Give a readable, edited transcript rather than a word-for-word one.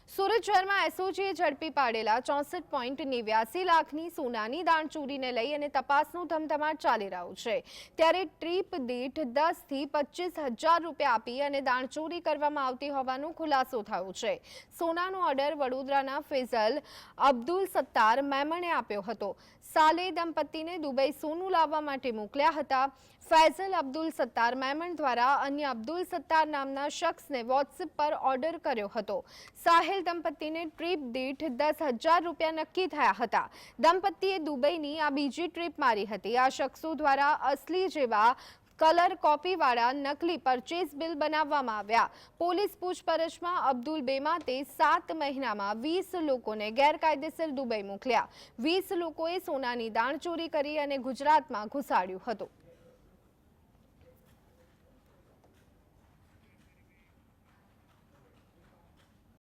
સુરત શહેરમાં એસઓજીએ ઝડપી પાડેલા 64.89 લાખની સોનાની દાણચોરીને લઈ અને તપાસનું ધમધમાટ ચાલી રહ્યું છે। ત્યારે ટ્રીપ દીઠ 10 થી 25,000 રૂપિયા આપી અને દાણચોરી કરવામાં આવતી હોવાનો ખુલાસો થયો છે। સોનાનો ઓર્ડર વડોદરાના ફૈઝલ અબ્દુલ સત્તાર મેમણે આપ્યો હતો। સાલે દંપતીને દુબઈ સોનું લાવવા માટે મોકલ્યા હતા। ફૈઝલ અબ્દુલ સત્તાર મેમણ દ્વારા અન્ય અબ્દુલ સત્તાર નામના શખ્સને વોટ્સએપ પર ઓર્ડર કર્યો હતો। સાહેલ દંપતીને ટ્રીપ દીઠ 10,000 રૂપિયા નક્કી થયા હતા। દંપતીએ દુબઈની આ બીજી ટ્રીપ મારી હતી। આ શખ્સો દ્વારા અસલી જેવા કલર કોપીવાળા નકલી પરચેઝ બિલ બનાવવામાં આવ્યા। પોલીસ પૂછપરછમાં અબ્દુલ બેમાતે 7 મહિનામાં 20 લોકોને ગેરકાયદેસર દુબઈ મોકલ્યા। 20 લોકોએ સોનાની દાણચોરી કરી અને ગુજરાતમાં ઘુસાડ્યું હતું।